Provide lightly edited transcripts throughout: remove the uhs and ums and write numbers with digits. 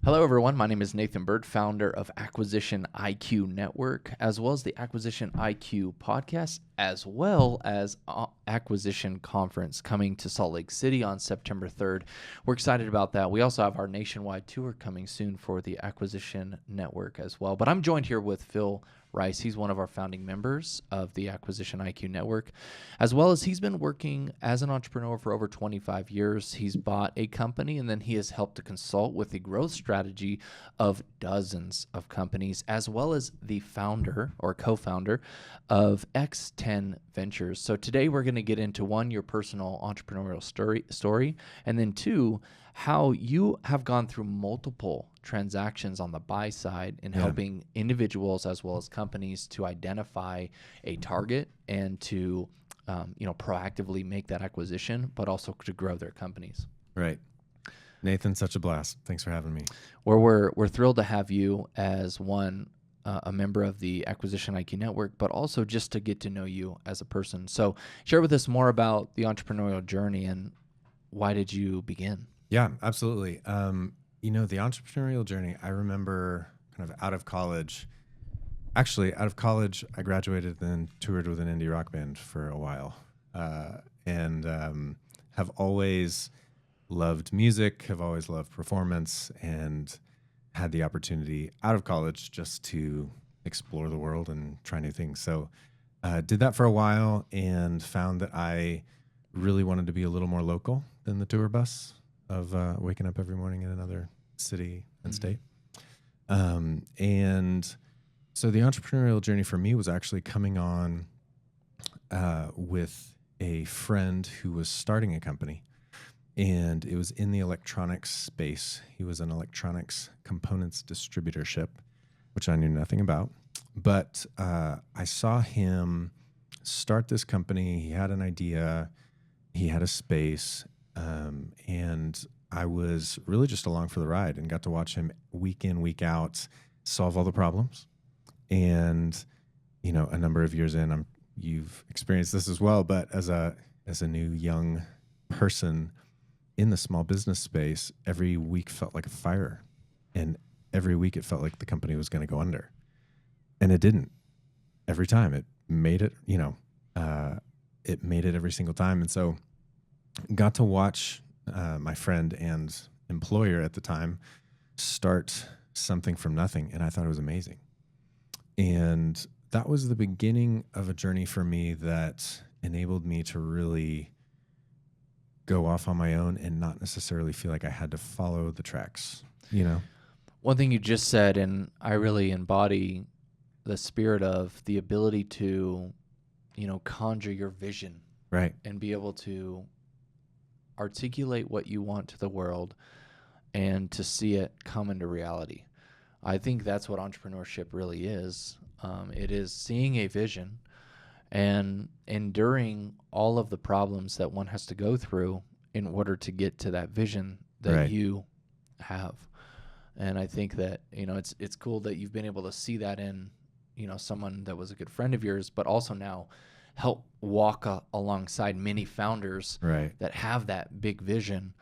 Hello, everyone. My name is Nathan Bird, founder of Acquisition IQ Network, as well as the Acquisition IQ podcast, as well as Acquisition Conference coming to Salt Lake City on September 3rd. We're excited about that. We also have our nationwide tour coming soon for the Acquisition Network as well. But I'm joined here with Phil Rice. He's one of our founding members of the Acquisition IQ Network, as well as he's been working as an entrepreneur for over 25 years. He's bought a company, and then he has helped to consult with the growth strategy of dozens of companies, as well as the founder or co-founder of X10ventures. So today we're going to get into one, your personal entrepreneurial story, and then two, how you have gone through multiple transactions on the buy side in helping individuals as well as companies to identify a target and to proactively make that acquisition, but also to grow their companies. Right. Nathan, such a blast. Thanks for having me. We're thrilled to have you as a member of the Acquisition IQ Network, but also just to get to know you as a person. So share with us more about the entrepreneurial journey and why did you begin? Yeah, absolutely. The entrepreneurial journey, I remember kind of out of college. Actually, out of college, I graduated and toured with an indie rock band for a while, and have always loved music, have always loved performance, and had the opportunity out of college just to explore the world and try new things. So did that for a while and found that I really wanted to be a little more local than the tour bus of waking up every morning in another city and state. And so the entrepreneurial journey for me was actually coming on with a friend who was starting a company, and it was in the electronics space. He was an electronics components distributorship, which I knew nothing about. But I saw him start this company. He had an idea. He had a space. And I was really just along for the ride and got to watch him week in, week out, solve all the problems. And, a number of years in, you've experienced this as well, but as a new young person in the small business space, every week felt like a fire. And every week it felt like the company was going to go under. And it didn't. Every time it made it, it made it every single time. And so got to watch my friend and employer at the time start something from nothing, and I thought it was amazing. And that was the beginning of a journey for me that enabled me to really go off on my own and not necessarily feel like I had to follow the tracks, One thing you just said, and I really embody the spirit of the ability to, conjure your vision. Right. And be able to articulate what you want to the world and to see it come into reality. I think that's what entrepreneurship really is. It is seeing a vision and enduring all of the problems that one has to go through in order to get to that vision that you have. And I think that, it's cool that you've been able to see that in, someone that was a good friend of yours, but also now help walk alongside many founders that have that big vision,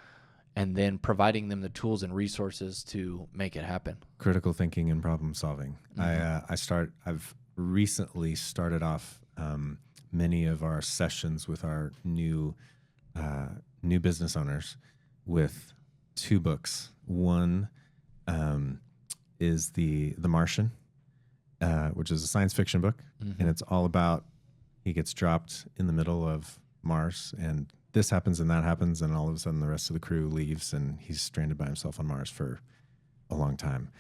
and then providing them the tools and resources to make it happen. Critical thinking and problem solving. Mm-hmm. I've recently started off many of our sessions with our new business owners with two books. One is the Martian, which is a science fiction book, and it's all about he gets dropped in the middle of Mars, and this happens and that happens, and all of a sudden the rest of the crew leaves, and he's stranded by himself on Mars for a long time.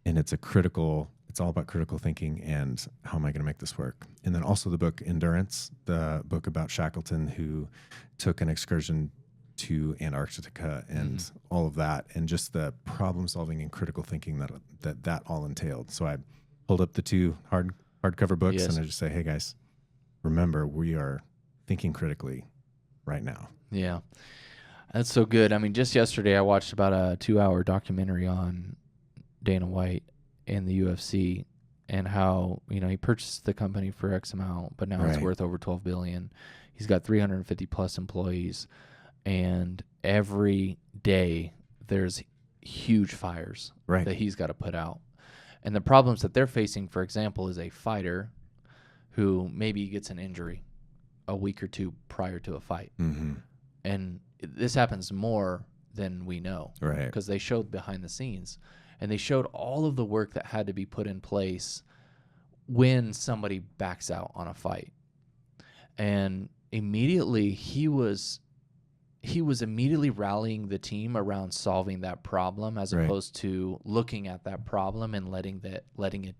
And it's all about critical thinking and how am I going to make this work? And then also the book Endurance, the book about Shackleton, who took an excursion to Antarctica and all of that, and just the problem solving and critical thinking that all entailed. So I pulled up the two hardcover books, and I just say, hey guys, remember, we are thinking critically right now. Yeah, that's so good. I mean, just yesterday I watched about a 2-hour documentary on Dana White and the UFC and how, he purchased the company for X amount, but now it's worth over $12 billion. He's got 350 plus employees, and every day there's huge fires Right. that he's got to put out. And the problems that they're facing, for example, is a fighter who maybe gets an injury a week or two prior to a fight. Mm-hmm. And this happens more than we know. Right. Because they showed behind the scenes. And they showed all of the work that had to be put in place when somebody backs out on a fight. And immediately he was immediately rallying the team around solving that problem, as Right. opposed to looking at that problem and letting it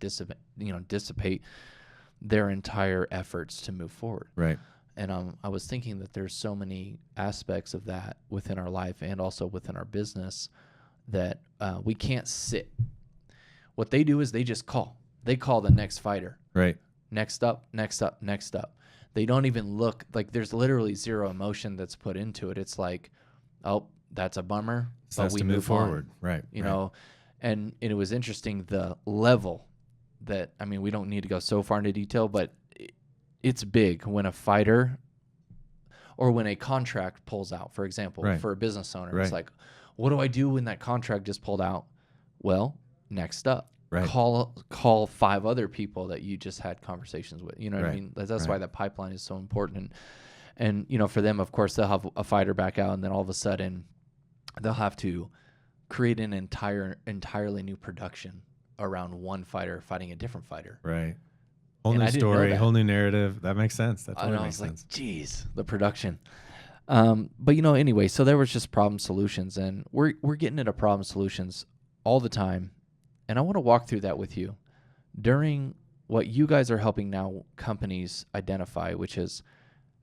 dissipate their entire efforts to move forward. Right. And I was thinking that there's so many aspects of that within our life and also within our business that we can't sit. What they do is they just call. They call the next fighter. Right. Next up, next up, next up. They don't even look, like there's literally zero emotion that's put into it. It's like, oh, that's a bummer, So but that's we to move move forward. on, Right. you right. know. And it was interesting, the level that, I mean, we don't need to go so far into detail, but it's big when a fighter or when a contract pulls out, for example, Right. for a business owner. Right. It's like, what do I do when that contract just pulled out? Well, next up. Right. Call 5 other people that you just had conversations with. You know what I Right. mean? That's Right. why that pipeline is so important. And you know, for them, of course, they'll have a fighter back out, and then all of a sudden, they'll have to create an entirely new production around one fighter fighting a different fighter. Right. Whole And new I didn't know story, that. whole new narrative. That makes sense. That And totally I makes was like, sense. geez, the production. But you know, anyway, so there was just problem solutions, and we're getting into problem solutions all the time. And I want to walk through that with you during what you guys are helping now companies identify, which is,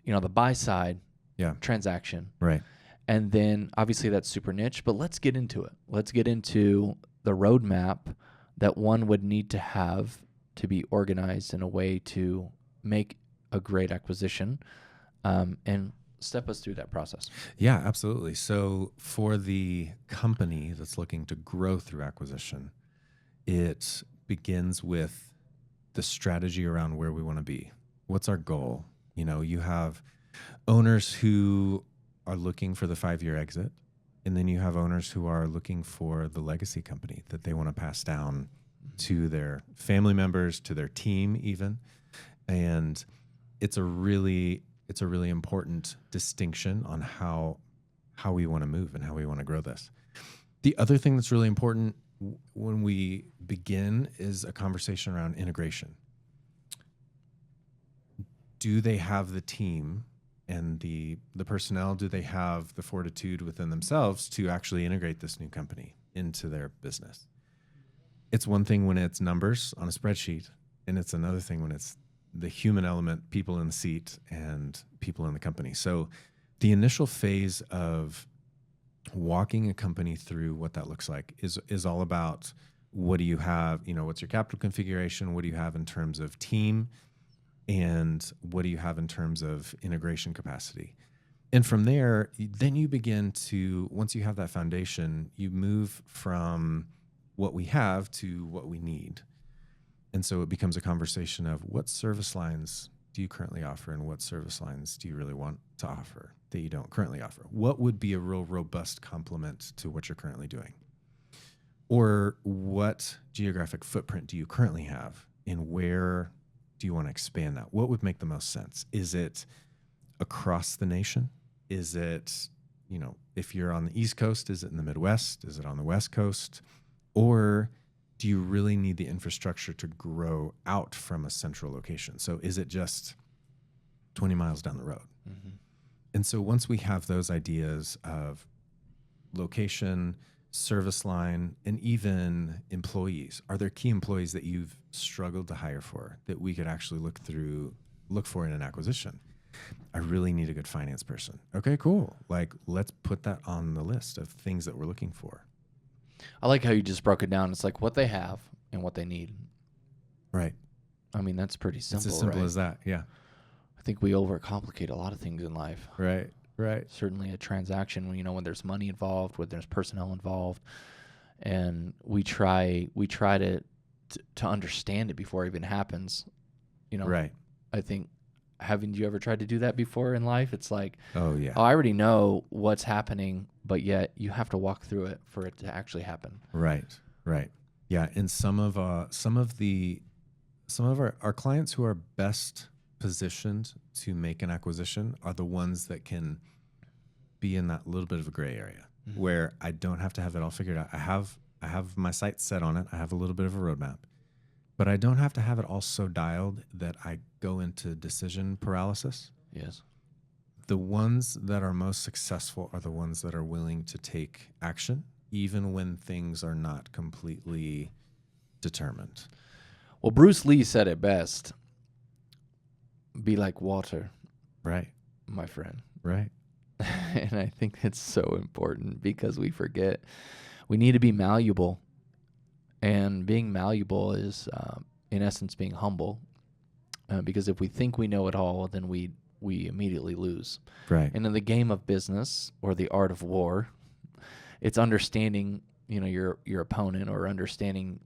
you know, the buy side Yeah. transaction. Right. And then obviously that's super niche, but let's get into it. Let's get into the roadmap that one would need to have to be organized in a way to make a great acquisition, and step us through that process. Yeah, absolutely. So for the company that's looking to grow through acquisition, it begins with the strategy around where we want to be. What's our goal? You know, you have owners who are looking for the 5-year exit, and then you have owners who are looking for the legacy company that they want to pass down to their family members, to their team even. And it's a really important distinction on how we want to move and how we want to grow this. The other thing that's really important when we begin is a conversation around integration. Do they have the team and the personnel? Do they have the fortitude within themselves to actually integrate this new company into their business? It's one thing when it's numbers on a spreadsheet, and it's another thing when it's the human element, people in the seat and people in the company. So the initial phase of walking a company through what that looks like is all about, what do you have, you know, what's your capital configuration? What do you have in terms of team? And what do you have in terms of integration capacity? And from there, then you begin to, once you have that foundation, you move from what we have to what we need. And so it becomes a conversation of, what service lines do you currently offer, and what service lines do you really want to offer that you don't currently offer? What would be a real robust complement to what you're currently doing? Or what geographic footprint do you currently have, and where do you want to expand that? What would make the most sense? Is it across the nation? Is it, you know, if you're on the East Coast, is it in the Midwest? Is it on the West Coast? Or do you really need the infrastructure to grow out from a central location? So is it just 20 miles down the road? Mm-hmm. And so once we have those ideas of location, service line, and even employees, are there key employees that you've struggled to hire for that we could actually look for in an acquisition? I really need a good finance person. Okay, cool. Like, let's put that on the list of things that we're looking for. I like how you just broke it down. It's like what they have and what they need. Right. I mean, that's pretty simple. It's as simple right? as that. Yeah. I think we overcomplicate a lot of things in life. Right. Right. Certainly a transaction, when, you know, when there's money involved, when there's personnel involved, and we try to understand it before it even happens. You know, Right. I think haven't you ever tried to do that before in life? It's like, Oh yeah. oh, I already know what's happening, but yet you have to walk through it for it to actually happen. Right. Yeah. And some of our clients who are best positioned to make an acquisition are the ones that can be in that little bit of a gray area where I don't have to have it all figured out. I have my sights set on it. I have a little bit of a roadmap, but I don't have to have it all so dialed that I go into decision paralysis. Yes. The ones that are most successful are the ones that are willing to take action, even when things are not completely determined. Well, Bruce Lee said it best. Be like water, Right. my friend. Right. And I think it's so important because we forget we need to be malleable. And being malleable is, in essence, being humble. Because if we think we know it all, then we immediately lose. Right. And in the game of business or the art of war, it's understanding, your opponent, or understanding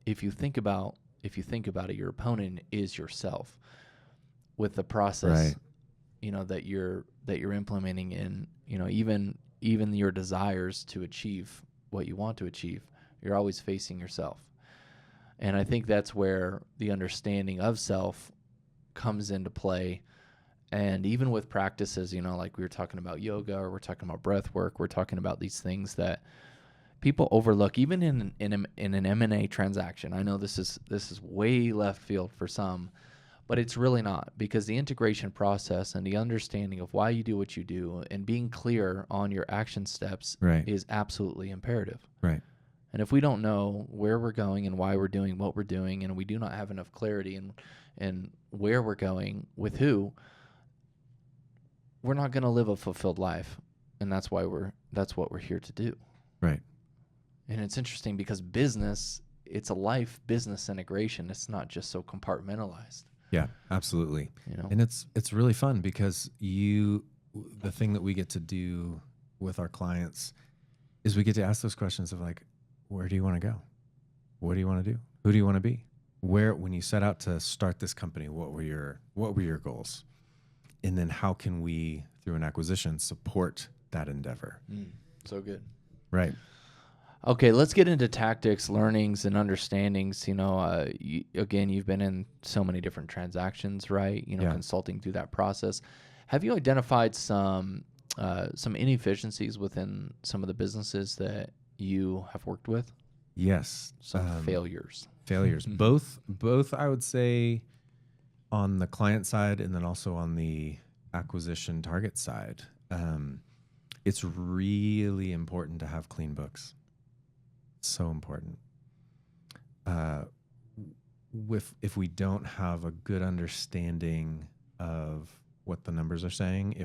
if you think about it, your opponent is yourself with the process, Right. that you're implementing in, even your desires to achieve what you want to achieve, you're always facing yourself. And I think that's where the understanding of self comes into play. And even with practices, like we were talking about yoga, or we're talking about breath work, we're talking about these things that people overlook, even in an M&A transaction. I know this is way left field for some, but it's really not, because the integration process and the understanding of why you do what you do and being clear on your action steps Right. is absolutely imperative. Right. And if we don't know where we're going and why we're doing what we're doing, and we do not have enough clarity in where we're going with who, we're not going to live a fulfilled life. And that's what we're here to do. Right. And it's interesting because business, it's a life business integration. It's not just so compartmentalized. Yeah, absolutely. And it's really fun because the thing that we get to do with our clients is we get to ask those questions of like, where do you want to go? What do you want to do? Who do you want to be? When you set out to start this company, what were your goals? And then how can we, through an acquisition, support that endeavor? So good. Right. Okay, let's get into tactics, learnings, and understandings. Again, you've been in so many different transactions, right? Yeah. Consulting through that process. Have you identified some inefficiencies within some of the businesses that you have worked with? Yes. Some failures. Failures. Both, I would say, on the client side and then also on the acquisition target side. It's really important to have clean books. So important. If we don't have a good understanding of what the numbers are saying,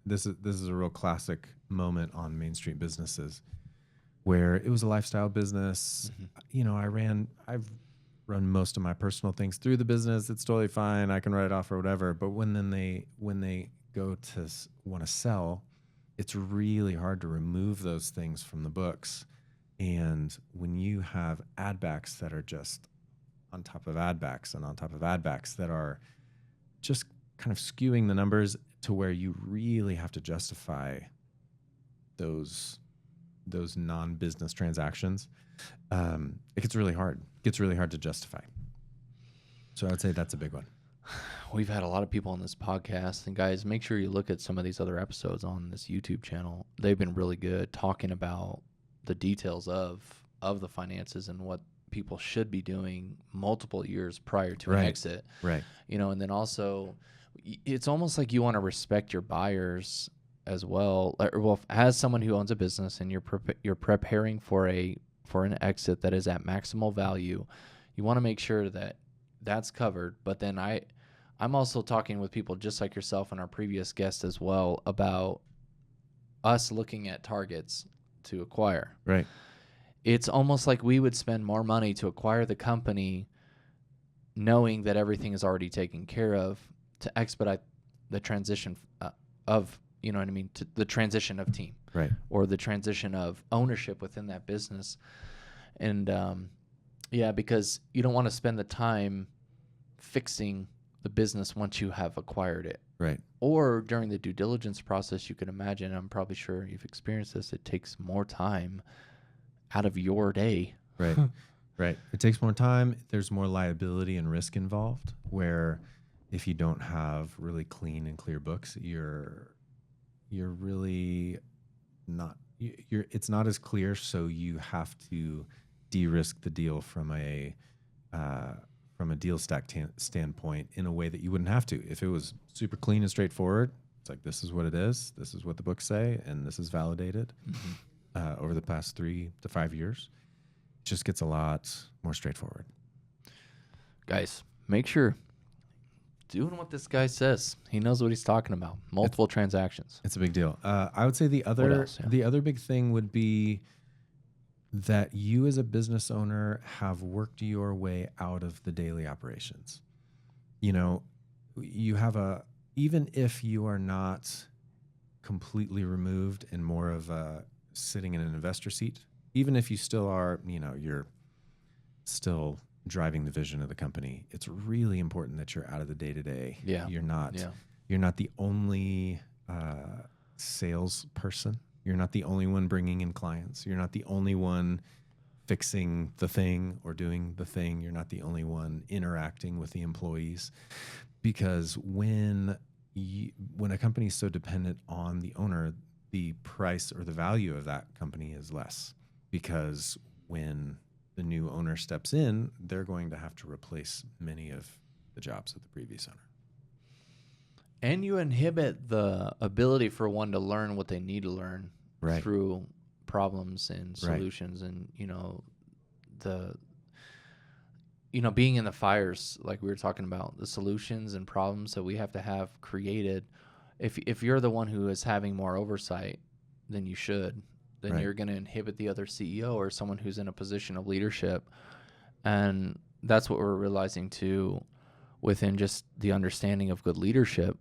this is a real classic moment on Main Street businesses where it was a lifestyle business. I've run most of my personal things through the business. It's totally fine. I can write it off or whatever. But when they go to want to sell, it's really hard to remove those things from the books. And when you have add backs that are just on top of add backs and on top of add backs that are just kind of skewing the numbers to where you really have to justify those non-business transactions, it gets really hard. It gets really hard to justify. So I would say that's a big one. We've had a lot of people on this podcast, and guys, make sure you look at some of these other episodes on this YouTube channel. They've been really good talking about the details of the finances and what people should be doing multiple years prior to an exit. Right. And then also it's almost like you want to respect your buyers as well. Well, as someone who owns a business and you're preparing for an exit that is at maximal value, you want to make sure that that's covered. But then I'm also talking with people just like yourself and our previous guest as well about us looking at targets to acquire. Right. It's almost like we would spend more money to acquire the company knowing that everything is already taken care of to expedite the transition of, to the transition of team. Right. Or the transition of ownership within that business. And because you don't want to spend the time fixing the business once you have acquired it. Right. Or during the due diligence process, you can imagine, I'm probably sure you've experienced this, it takes more time out of your day. Right. Right. It takes more time. There's more liability and risk involved, where if you don't have really clean and clear books, you're really not, it's not as clear. So you have to de-risk the deal from a deal standpoint in a way that you wouldn't have to if it was super clean and straightforward. It's like, this is what it is. This is what the books say. And this is validated over the past 3 to 5 years. It just gets a lot more straightforward. Guys, make sure doing what this guy says. He knows what he's talking about. Multiple transactions. It's a big deal. I would say the other big thing would be that you as a business owner have worked your way out of the daily operations. You know, you have even if you are not completely removed and more of a sitting in an investor seat, even if you still are, you know, you're still driving the vision of the company, it's really important that you're out of the day-to-day. Yeah. You're not the only salesperson. You're not the only one bringing in clients. You're not the only one fixing the thing or doing the thing. You're not the only one interacting with the employees. Because when a company is so dependent on the owner, the price or the value of that company is less. Because when the new owner steps in, they're going to have to replace many of the jobs of the previous owner. And you inhibit the ability for one to learn what they need to learn through problems and solutions. And, being in the fires, like we were talking about, the solutions and problems that we have to have created. If you're the one who is having more oversight than you should, then you're going to inhibit the other CEO or someone who's in a position of leadership. And that's what we're realizing too within just the understanding of good leadership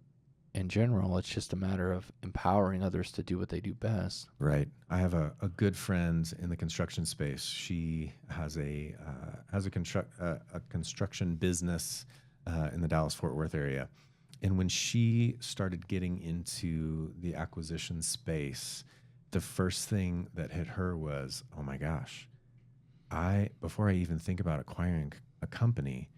in general. It's just a matter of empowering others to do what they do best. Right. I have a good friend in the construction space. She has a construction business in the Dallas-Fort Worth area. And when she started getting into the acquisition space, the first thing that hit her was, oh my gosh, before I even think about acquiring a company,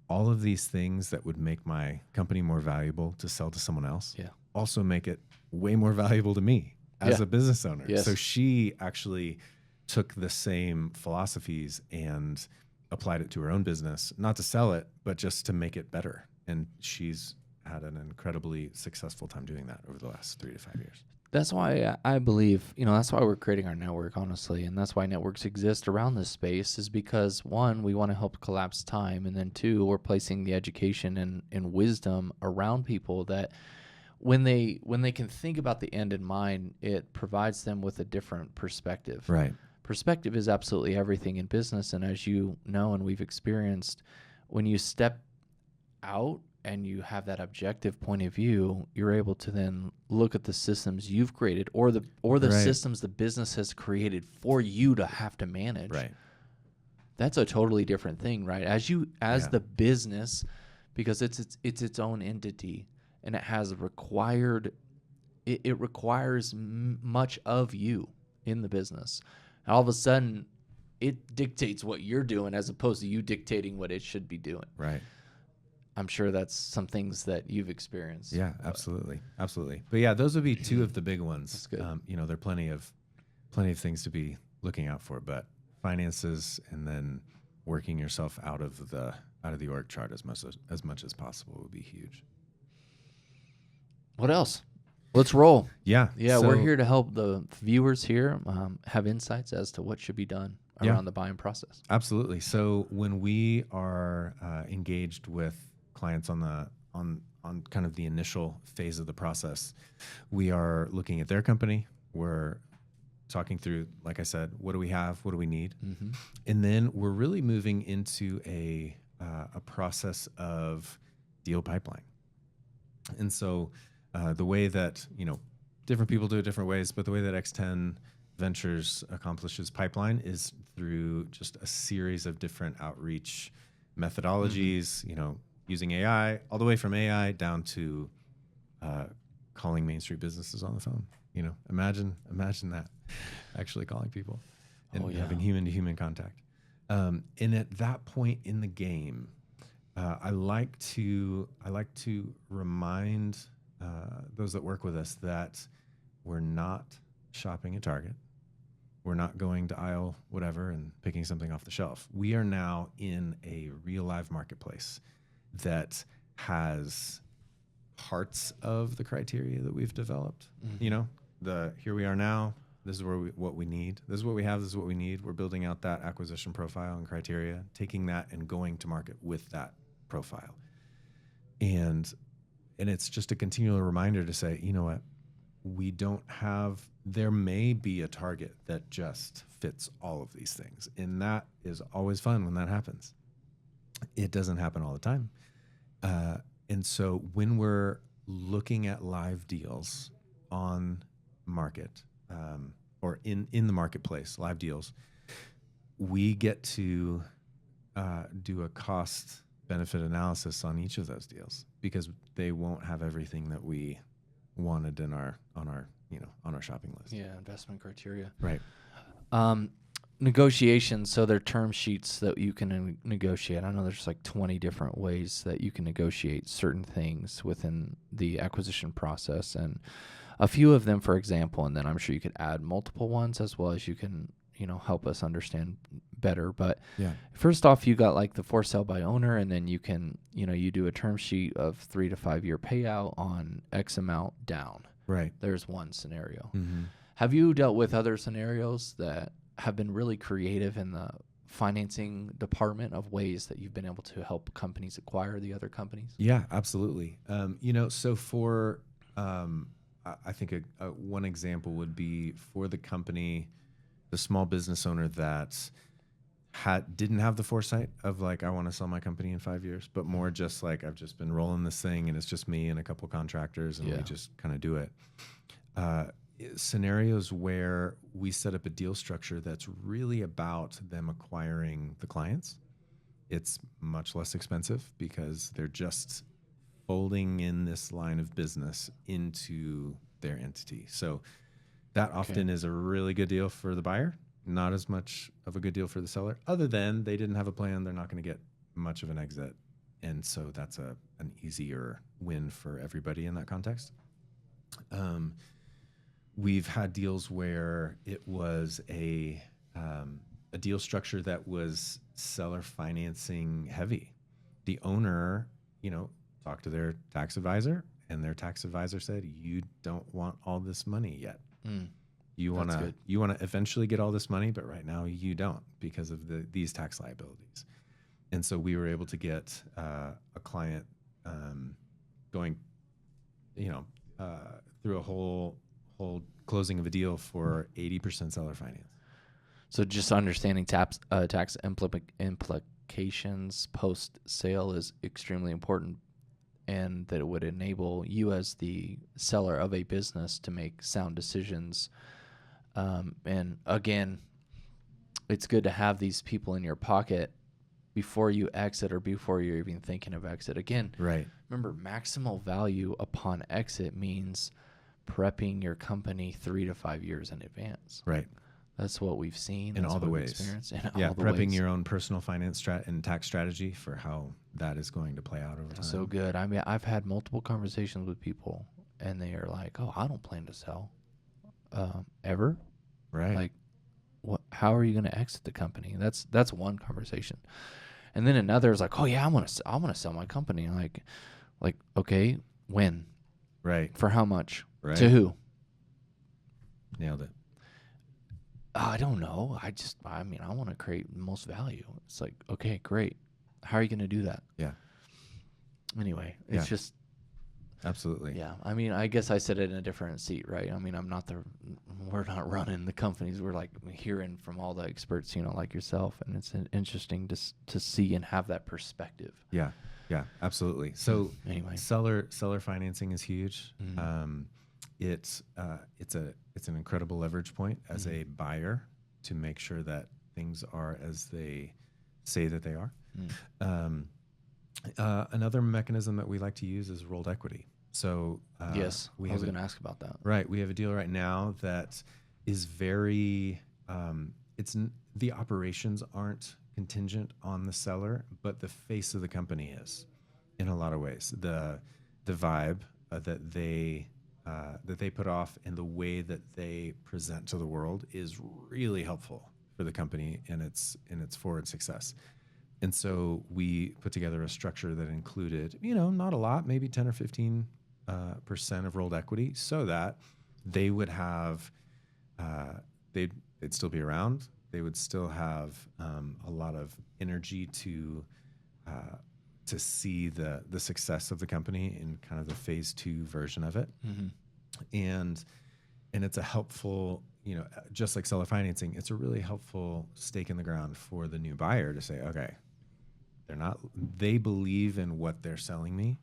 all of these things that would make my company more valuable to sell to someone else also make it way more valuable to me as a business owner. Yes. So she actually took the same philosophies and applied it to her own business, not to sell it, but just to make it better. And she's had an incredibly successful time doing that over the last 3 to 5 years. That's why I believe, that's why we're creating our network, honestly. And that's why networks exist around this space, is because, one, we want to help collapse time. And then two, we're placing the education and wisdom around people that when they can think about the end in mind, it provides them with a different perspective. Right. Perspective is absolutely everything in business. And as you know, and we've experienced, when you step out and you have that objective point of view, you're able to then look at the systems you've created or the systems the business has created for you to have to manage. Right. That's a totally different thing, right? As the business, because it's its own entity, and it has it requires much of you in the business. And all of a sudden, it dictates what you're doing as opposed to you dictating what it should be doing. Right. I'm sure that's some things that you've experienced. Yeah, absolutely. Absolutely. But yeah, those would be two of the big ones. That's good. There are plenty of things to be looking out for, but finances and then working yourself out of the org chart as much as possible would be huge. What else? Let's roll. Yeah. So we're here to help the viewers here have insights as to what should be done around the buying process. Absolutely. So when we are engaged with clients on kind of the initial phase of the process, we are looking at their company. We're talking through, like I said, what do we have? What do we need? Mm-hmm. And then we're really moving into a process of deal pipeline. And so the way that, different people do it different ways, but the way that X10ventures accomplishes pipeline is through just a series of different outreach methodologies, using AI, all the way from AI down to calling Main Street businesses on the phone. You know, imagine that, actually calling people and having human to human contact. And at that point in the game, I like to remind those that work with us that we're not shopping at Target. We're not going to aisle whatever and picking something off the shelf. We are now in a real live marketplace that has parts of the criteria that we've developed. Mm-hmm. You know, here we are now. This is what we need. This is what we have. This is what we need. We're building out that acquisition profile and criteria, taking that and going to market with that profile. And it's just a continual reminder to say, you know what, there may be a Target that just fits all of these things. And that is always fun when that happens. It doesn't happen all the time. And so when we're looking at live deals on market, or in the marketplace, live deals, we get to do a cost benefit analysis on each of those deals, because they won't have everything that we wanted on our shopping list. Yeah, investment criteria. Right. Negotiations, so they're term sheets that you can negotiate. I know there's like 20 different ways that you can negotiate certain things within the acquisition process, and a few of them, for example, and then I'm sure you could add multiple ones as well as you can, help us understand better. But first off, you got like the for sale by owner, and then you can, you do a term sheet of 3 to 5 year payout on X amount down. Right. There's one scenario. Mm-hmm. Have you dealt with other scenarios that have been really creative in the financing department of ways that you've been able to help companies acquire the other companies? Yeah, absolutely. So for, I think one example would be for the company, the small business owner that didn't have the foresight of like, I want to sell my company in 5 years, but more just like, I've just been rolling this thing and it's just me and a couple contractors and we just kind of do it. Scenarios where we set up a deal structure that's really about them acquiring the clients. It's much less expensive because they're just folding in this line of business into their entity. So that often is a really good deal for the buyer, not as much of a good deal for the seller, other than they didn't have a plan. They're not going to get much of an exit. And so that's an easier win for everybody in that context. We've had deals where it was a deal structure that was seller financing heavy. The owner, talked to their tax advisor, and their tax advisor said, "You don't want all this money yet. You want to eventually get all this money, but right now you don't because of these tax liabilities." And so we were able to get a client going, through a whole closing of a deal for 80% seller finance. So just understanding tax implications post sale is extremely important, and that it would enable you as the seller of a business to make sound decisions. And again, it's good to have these people in your pocket before you exit or before you're even thinking of exit. Again, right. Remember, maximal value upon exit means prepping your company 3 to 5 years in advance. Right. That's what we've seen. In That's all the what we've ways. experienced. Prepping your own personal finance and tax strategy for how that is going to play out over time. So good. I mean, I've had multiple conversations with people, and they are like, "Oh, I don't plan to sell ever." Right. Like, what? How are you going to exit the company? That's one conversation. And then another is like, "Oh yeah, I'm gonna sell my company." Like, okay, when? Right. For how much? Right. To who? Nailed it. I don't know. I want to create the most value. It's like, okay, great. How are you going to do that? Yeah. Anyway, it's just. Absolutely. Yeah. I mean, I guess I sit in a different seat, right? I mean, we're not running the companies. We're like hearing from all the experts, like yourself. And it's interesting to see and have that perspective. Yeah. Yeah, absolutely. So anyway, seller financing is huge. Mm-hmm. It's an incredible leverage point as a buyer to make sure that things are as they say that they are. Another mechanism that we like to use is rolled equity. So Yes, we I have was going to ask about that. right. We have a deal right now that is very. The operations aren't contingent on the seller, but the face of the company is, in a lot of ways. The vibe that they put off and the way that they present to the world is really helpful for the company and its forward success. And so we put together a structure that included, not a lot, maybe 10 or 15 percent of rolled equity, so that they would have, they'd still be around. They would still have a lot of energy to see the success of the company in kind of the phase 2 version of it. Mm-hmm. And it's a helpful, just like seller financing, it's a really helpful stake in the ground for the new buyer to say, okay, they believe in what they're selling me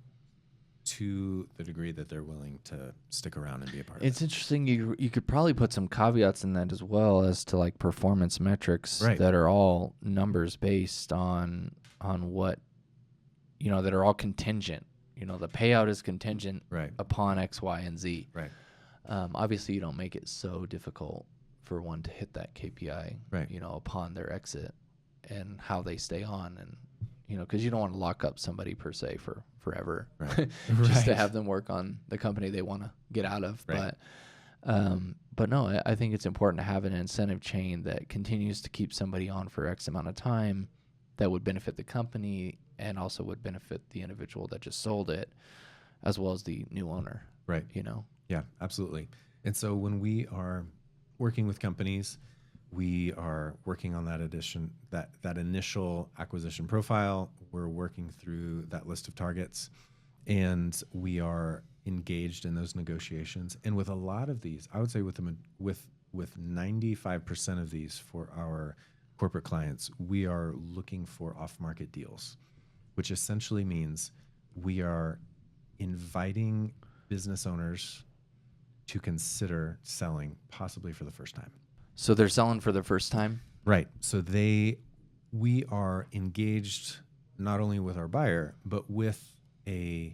to the degree that they're willing to stick around and be a part of it. It's interesting. You could probably put some caveats in that as well, as to like performance metrics that are all numbers based on what, that are all contingent. The payout is contingent upon X, Y, and Z. Right. Obviously, you don't make it so difficult for one to hit that KPI, upon their exit and how they stay on, and because you don't want to lock up somebody per se for forever, just to have them work on the company they want to get out of. Right. But no, I think it's important to have an incentive chain that continues to keep somebody on for X amount of time that would benefit the company and also would benefit the individual that just sold it, as well as the new owner. Right. Yeah, absolutely. And so when we are working with companies, we are working on that initial acquisition profile. We're working through that list of targets, and we are engaged in those negotiations. And with a lot of these, I would say with 95% of these for our corporate clients, we are looking for off-market deals, which essentially means we are inviting business owners to consider selling possibly for the first time. So they're selling for the first time? Right. So we are engaged not only with our buyer, but with an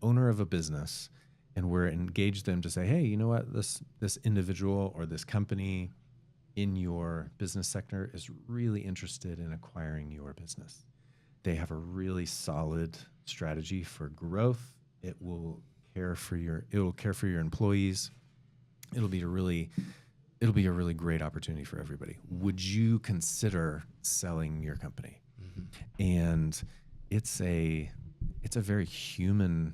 owner of a business, and we're engaged them to say, hey, you know what, this individual or this company in your business sector is really interested in acquiring your business. They have a really solid strategy for growth. It will care for your employees. It'll be a really great opportunity for everybody. Would you consider selling your company? Mm-hmm. And it's a very human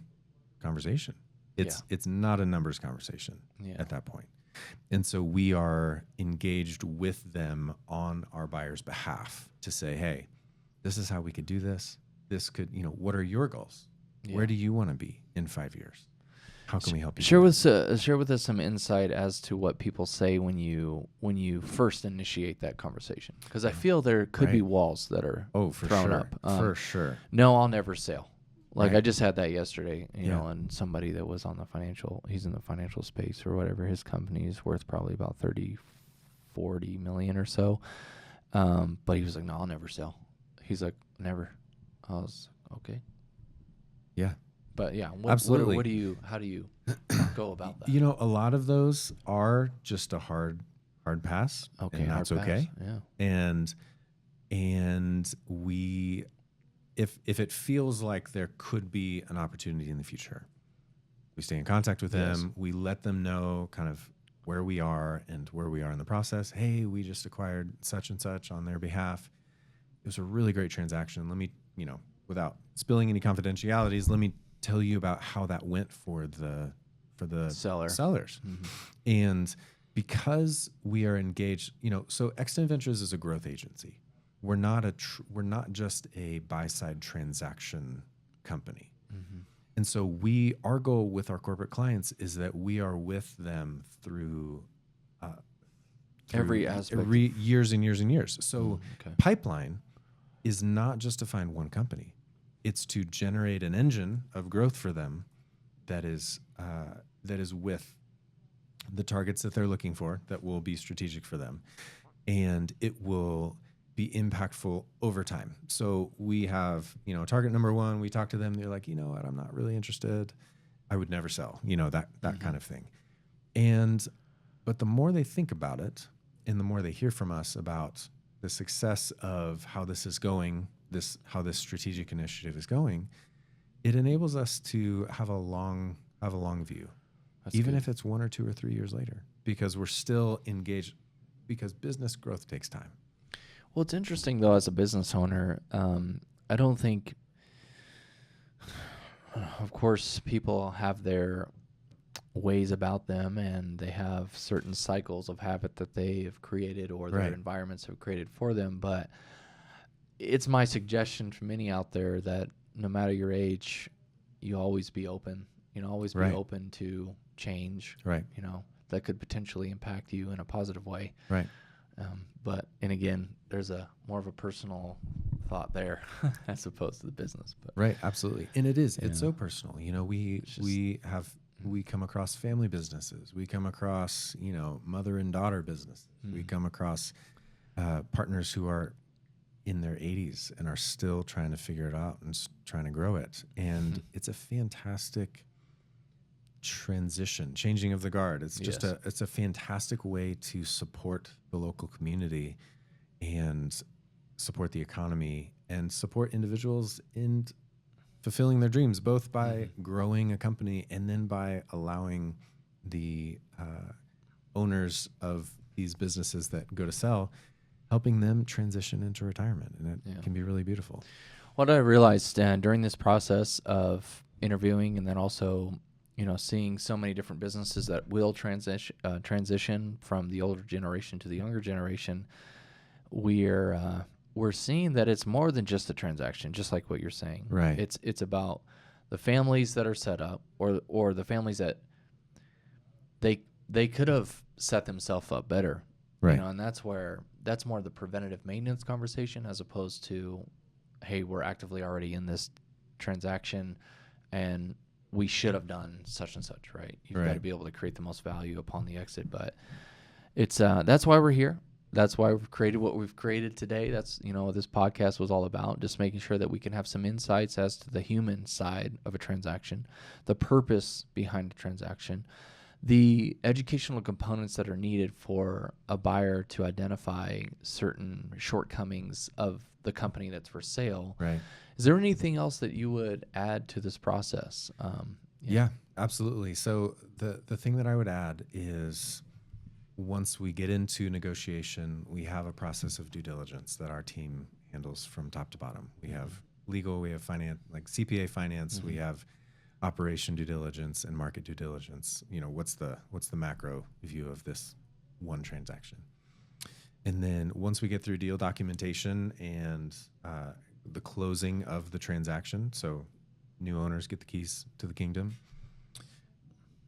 conversation. It's not a numbers conversation at that point. And so we are engaged with them on our buyer's behalf to say, hey, this is how we could do this. This could, what are your goals? Yeah. Where do you want to be in 5 years? How can we help you? Share with us some insight as to what people say when you first initiate that conversation, because I feel there could be walls that are thrown up. For sure. No, I'll never sell. Like I just had that yesterday, and somebody that was on he's in the financial space or whatever. His company is worth probably about 30-40 million or so. But he was like, no, I'll never sell. He's like, never. I was okay. Yeah. But yeah, absolutely. how do you go about that? A lot of those are just a hard pass. Okay. And that's okay. Yeah. And we, if it feels like there could be an opportunity in the future, we stay in contact with them. Yes. We let them know kind of where we are and where we are in the process. Hey, we just acquired such and such on their behalf. It was a really great transaction. Let me, without spilling any confidentialities, let me tell you about how that went for the sellers. Mm-hmm. And because we are engaged, so X10ventures is a growth agency. We're not just a buy-side transaction company. Mm-hmm. And so our goal with our corporate clients is that we are with them through every aspect, years and years and years. So pipeline is not just to find one company. It's to generate an engine of growth for them that is with the targets that they're looking for, that will be strategic for them. And it will be impactful over time. So we have, target number one, we talk to them, they're like, you know what, I'm not really interested. I would never sell, that kind of thing. But the more they think about it and the more they hear from us about the success of how this is going, how this strategic initiative is going, it enables us to have a long view. That's even good. If it's 1 or 2 or 3 years later, because we're still engaged, because business growth takes time. Well, it's interesting, though, as a business owner, I don't think, of course, people have their ways about them, and they have certain cycles of habit that they have created or their environments have created for them. But it's my suggestion to many out there that no matter your age, you always be open, always be open to change, that could potentially impact you in a positive way. Right. And again, there's more of a personal thought there as opposed to the business. But right, absolutely. And it's so personal. We come across family businesses. We come across, mother and daughter businesses. We come across partners who are in their 80s and are still trying to figure it out and trying to grow it. And it's a fantastic transition, changing of the guard. It's just it's a fantastic way to support the local community and support the economy and support individuals in fulfilling their dreams, both by growing a company and then by allowing the owners of these businesses that go to sell, helping them transition into retirement. And it can be really beautiful. What I realized during this process of interviewing and then also seeing so many different businesses that will transition from the older generation to the younger generation, we're seeing that it's more than just a transaction, just like what you're saying. Right. It's about the families that are set up, or the families that they could have set themselves up better. Right. And that's more the preventative maintenance conversation as opposed to, hey, we're actively already in this transaction and we should have done such and such, right? You've got to be able to create the most value upon the exit. But it's that's why we're here. That's why we've created what we've created today. That's what this podcast was all about, just making sure that we can have some insights as to the human side of a transaction, the purpose behind a transaction, the educational components that are needed for a buyer to identify certain shortcomings of the company that's for sale. Right. Is there anything else that you would add to this process? Yeah, absolutely. So the thing that I would add is once we get into negotiation, we have a process of due diligence that our team handles from top to bottom. We have legal, we have finance, like CPA finance, we have operation due diligence and market due diligence. What's the macro view of this one transaction? And then once we get through deal documentation and the closing of the transaction, so new owners get the keys to the kingdom,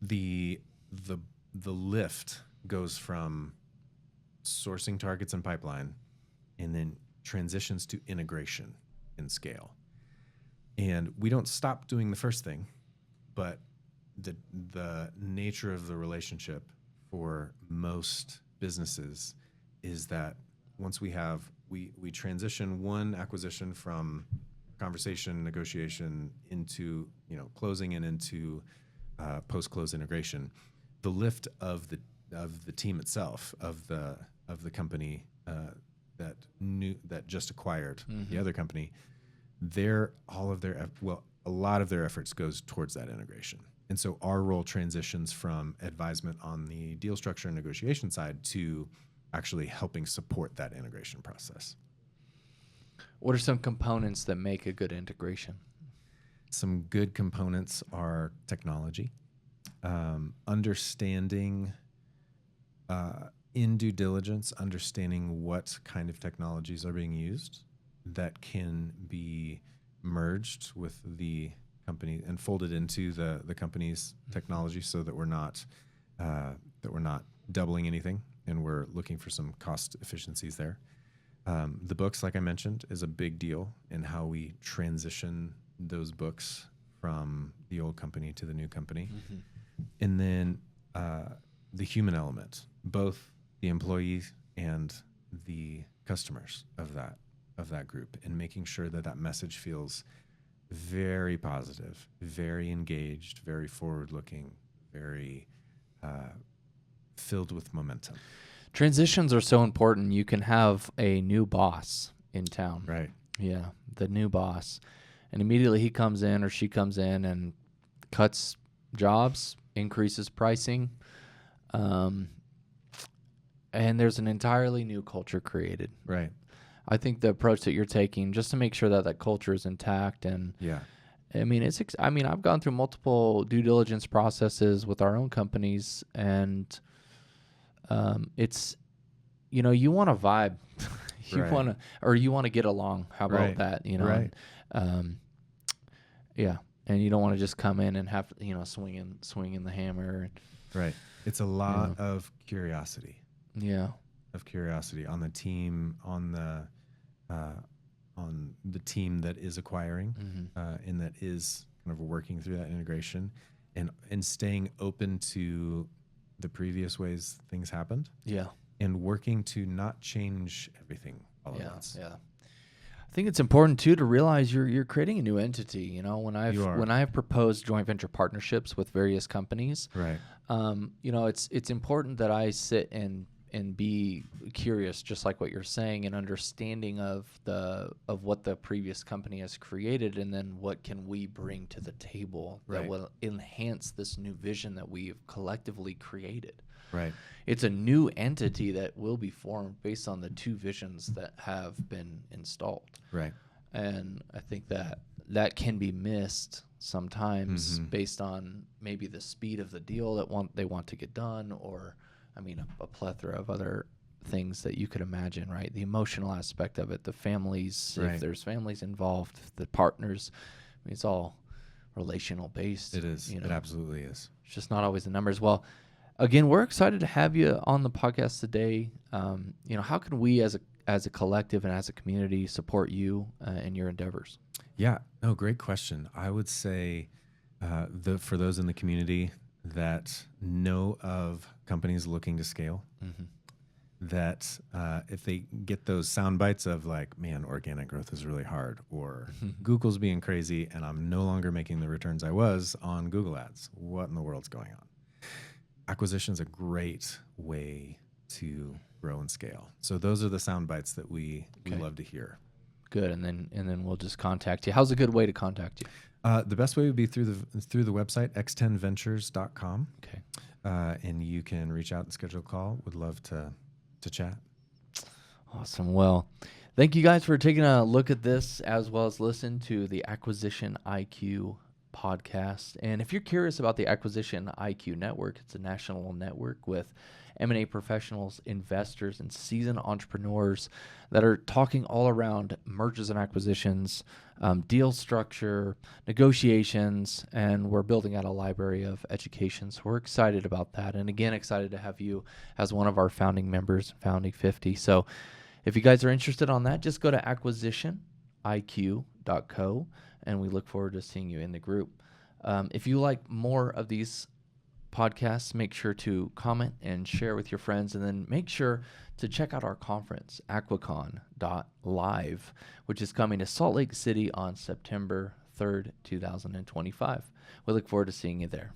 the lift goes from sourcing targets and pipeline and then transitions to integration and scale. And we don't stop doing the first thing, but the nature of the relationship for most businesses is that once we transition one acquisition from conversation, negotiation into closing and into post-close integration, the lift of the team itself, of the company that just acquired the other company, a lot of their efforts goes towards that integration. And so our role transitions from advisement on the deal structure and negotiation side to actually helping support that integration process. What are some components that make a good integration? Some good components are technology, understanding in due diligence, understanding what kind of technologies are being used that can be merged with the company and folded into the company's technology, so that we're not doubling anything, and we're looking for some cost efficiencies there. The books, like I mentioned, is a big deal in how we transition those books from the old company to the new company. And then the human element, both the employees and the customers of that group, and making sure that message feels very positive, very engaged, very forward-looking, very filled with momentum. Transitions are so important. You can have a new boss in town. Right. Yeah, the new boss. And immediately he comes in or she comes in and cuts jobs, increases pricing. And there's an entirely new culture created. Right. I think the approach that you're taking, just to make sure that culture is intact, and Yeah. I mean, I've gone through multiple due diligence processes with our own companies, and it's, you want to vibe, Right. you want to get along. How about Right. that? Right. Yeah, and you don't want to just come in and have swinging the hammer. Right. It's a lot of curiosity. Yeah. Of curiosity on the team, on the team that is acquiring, and that is kind of working through that integration, and staying open to the previous ways things happened. Yeah. And working to not change everything all at once. Yeah. I think it's important too to realize you're creating a new entity. When I've proposed joint venture partnerships with various companies, Right. It's important that I sit and be curious, just like what you're saying, and understanding of what the previous company has created, and then what can we bring to the table that will enhance this new vision that we've collectively created. Right. It's a new entity that will be formed based on the two visions that have been installed. Right. And I think that can be missed sometimes based on maybe the speed of the deal that they want to get done, or a plethora of other things that you could imagine, right? The emotional aspect of it, the families, if there's families involved, the partners. It's all relational based. It is. It absolutely is. It's just not always the numbers. Well, again, we're excited to have you on the podcast today. How can we as a collective and as a community support you in your endeavors? Yeah. No, great question. I would say for those in the community that know of companies looking to scale, that if they get those sound bites of like, man, organic growth is really hard, or Google's being crazy and I'm no longer making the returns I was on Google ads, what in the world's going on? Acquisition is a great way to grow and scale. So those are the sound bites that we love to hear. Good, and then we'll just contact you. How's a good way to contact you? The best way would be through the website x10ventures.com. Okay. And you can reach out and schedule a call. Would love to chat. Awesome. Well, thank you guys for taking a look at this, as well as listen to the Acquisition IQ podcast. And if you're curious about the Acquisition IQ network, it's a national network with M&A professionals, investors, and seasoned entrepreneurs that are talking all around mergers and acquisitions, deal structure, negotiations, and we're building out a library of education. So we're excited about that. And again, excited to have you as one of our founding members, Founding 50. So if you guys are interested on that, just go to acquisitioniq.co, and we look forward to seeing you in the group. If you like more of these podcasts, make sure to comment and share with your friends, and then make sure to check out our conference, aquacon.live, which is coming to Salt Lake City on September 3rd, 2025. We look forward to seeing you there.